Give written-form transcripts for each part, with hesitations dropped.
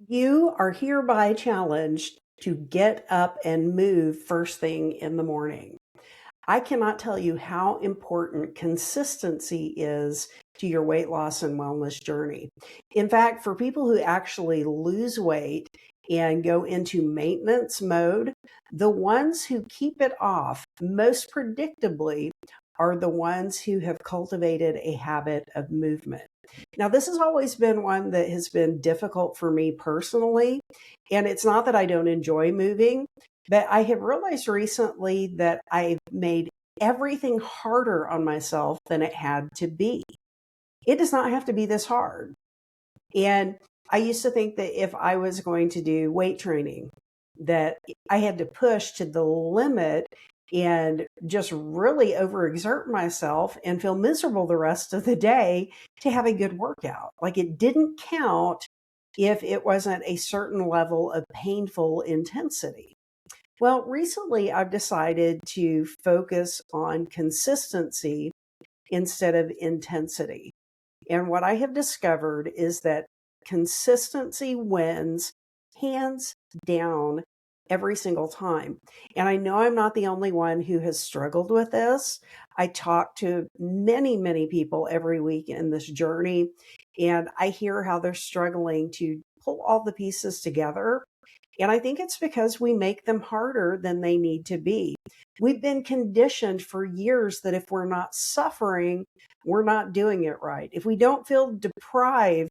You are hereby challenged to get up and move first thing in the morning. I cannot tell you how important consistency is to your weight loss and wellness journey. In fact, for people who actually lose weight and go into maintenance mode, the ones who keep it off most predictably are the ones who have cultivated a habit of movement. Now, this has always been one that has been difficult for me personally. And it's not that I don't enjoy moving, but I have realized recently that I've made everything harder on myself than it had to be. It does not have to be this hard. And I used to think that if I was going to do weight training, that I had to push to the limit and just really overexert myself and feel miserable the rest of the day to have a good workout. Like it didn't count if it wasn't a certain level of painful intensity. Well, recently I've decided to focus on consistency instead of intensity. And what I have discovered is that consistency wins hands down every single time. And I know I'm not the only one who has struggled with this. I talk to many, many people every week in this journey, and I hear how they're struggling to pull all the pieces together. And I think it's because we make them harder than they need to be. We've been conditioned for years that if we're not suffering, we're not doing it right. If we don't feel deprived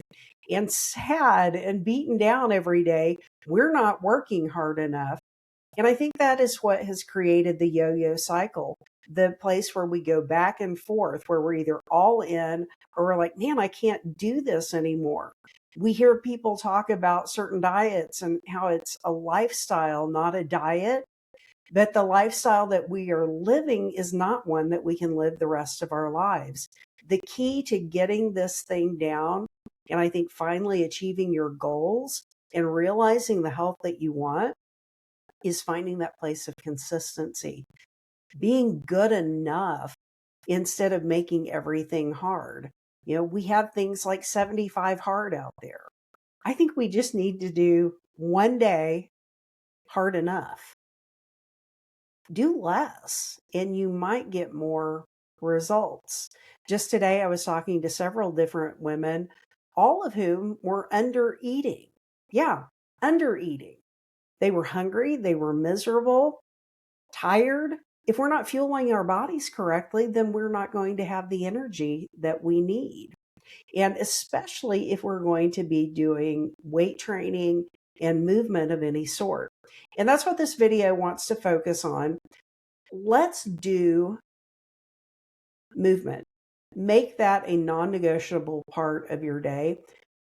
and sad and beaten down every day, we're not working hard enough. And I think that is what has created the yo yo cycle, the place where we go back and forth, where we're either all in or we're like, man, I can't do this anymore. We hear people talk about certain diets and how it's a lifestyle, not a diet. But the lifestyle that we are living is not one that we can live the rest of our lives. The key to getting this thing down, and I think finally achieving your goals and realizing the health that you want, is finding that place of consistency, being good enough instead of making everything hard. We have things like 75 hard out there. I think we just need to do one day hard enough. Do less and you might get more results. Just today, I was talking to several different women, all of whom were under eating. Yeah, under eating. They were hungry, they were miserable, tired. If we're not fueling our bodies correctly, then we're not going to have the energy that we need. And especially if we're going to be doing weight training and movement of any sort. And that's what this video wants to focus on. Let's do movement. Make that a non-negotiable part of your day.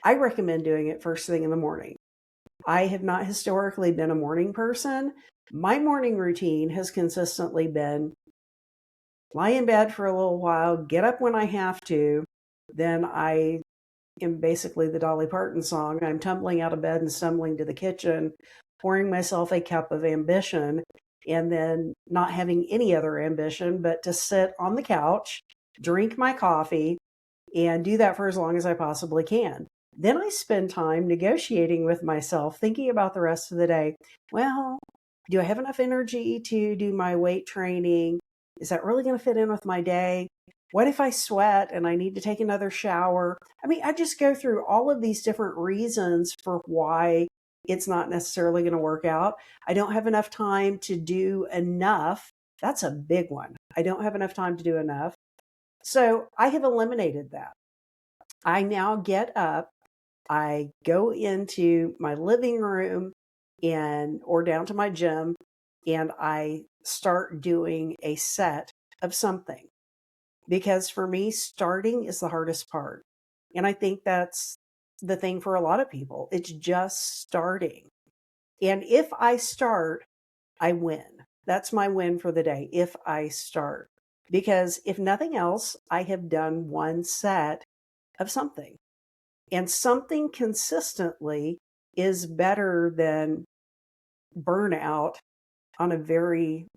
I recommend doing it first thing in the morning. I have not historically been a morning person. My morning routine has consistently been lie in bed for a little while, get up when I have to, then I am basically the Dolly Parton song. I'm tumbling out of bed and stumbling to the kitchen, pouring myself a cup of ambition, and then not having any other ambition but to sit on the couch, drink my coffee, and do that for as long as I possibly can. Then I spend time negotiating with myself, thinking about the rest of the day. Well, do I have enough energy to do my weight training? Is that really going to fit in with my day? What if I sweat and I need to take another shower? I mean, I just go through all of these different reasons for why it's not necessarily going to work out. I don't have enough time to do enough. That's a big one. I don't have enough time to do enough. So I have eliminated that. I now get up, I go into my living room or down to my gym, and I start doing a set of something. Because for me, starting is the hardest part. And I think that's the thing for a lot of people. It's just starting. And if I start, I win. That's my win for the day, if I start. Because if nothing else, I have done one set of something. And something consistently is better than burnout on a very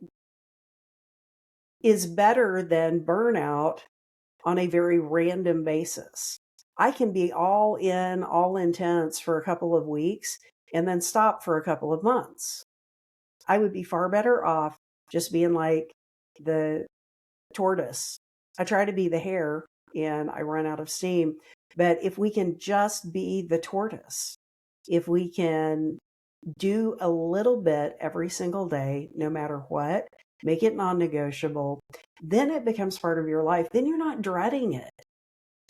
is better than burnout on a very random basis. I can be all in, all intense for a couple of weeks and then stop for a couple of months. I would be far better off just being like the tortoise. I try to be the hare and I run out of steam. But if we can just be the tortoise, if we can do a little bit every single day, no matter what, make it non negotiable, then it becomes part of your life. Then you're not dreading it.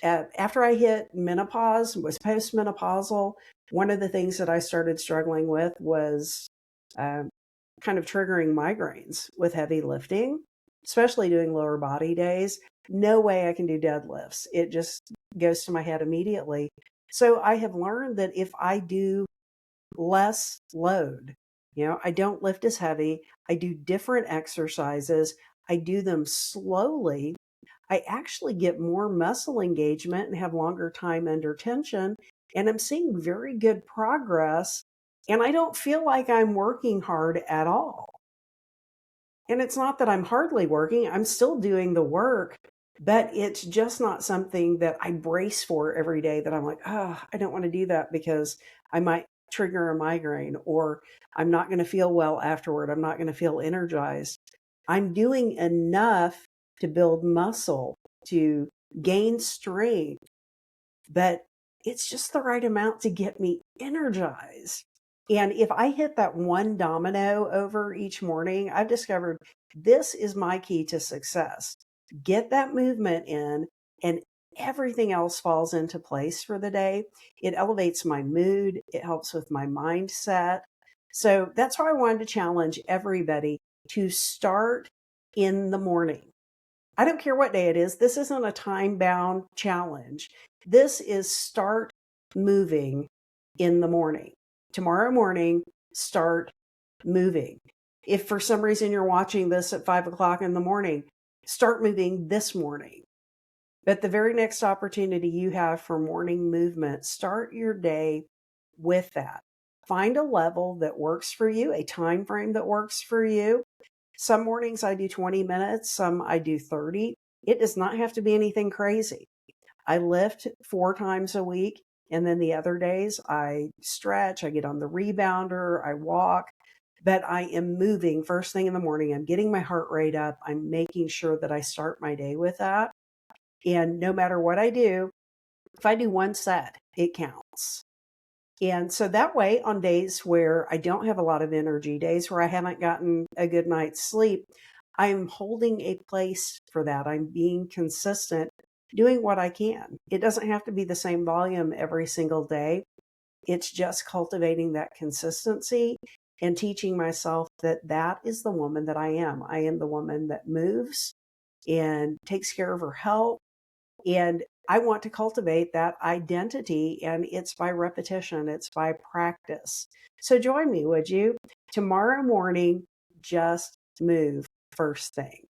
After I hit menopause, was postmenopausal, one of the things that I started struggling with was um, kind of triggering migraines with heavy lifting, especially doing lower body days. No way I can do deadlifts. It just goes to my head immediately. So I have learned that if I do less load, I don't lift as heavy, I do different exercises, I do them slowly, I actually get more muscle engagement and have longer time under tension. And I'm seeing very good progress. And I don't feel like I'm working hard at all. And it's not that I'm hardly working, I'm still doing the work, but it's just not something that I brace for every day that I'm like, oh, I don't want to do that because I might trigger a migraine or I'm not going to feel well afterward. I'm not going to feel energized. I'm doing enough to build muscle, to gain strength, but it's just the right amount to get me energized. And if I hit that one domino over each morning, I've discovered this is my key to success. Get that movement in, and everything else falls into place for the day. It elevates my mood, it helps with my mindset. So that's why I wanted to challenge everybody to start in the morning. I don't care what day it is. This isn't a time bound challenge. This is start moving in the morning. Tomorrow morning, start moving. If for some reason you're watching this at 5 o'clock in the morning, start moving this morning. But the very next opportunity you have for morning movement, start your day with that. Find a level that works for you, a time frame that works for you. Some mornings I do 20 minutes, some I do 30. It does not have to be anything crazy. I lift 4 times a week, and then the other days I stretch, I get on the rebounder, I walk, but I am moving first thing in the morning. I'm getting my heart rate up. I'm making sure that I start my day with that. And no matter what I do, if I do one set, it counts. And so that way, on days where I don't have a lot of energy, days where I haven't gotten a good night's sleep, I'm holding a place for that. I'm being consistent, doing what I can. It doesn't have to be the same volume every single day. It's just cultivating that consistency and teaching myself that that is the woman that I am. I am the woman that moves and takes care of her health. And I want to cultivate that identity, and it's by repetition, it's by practice. So join me, would you? Tomorrow morning, just move first thing.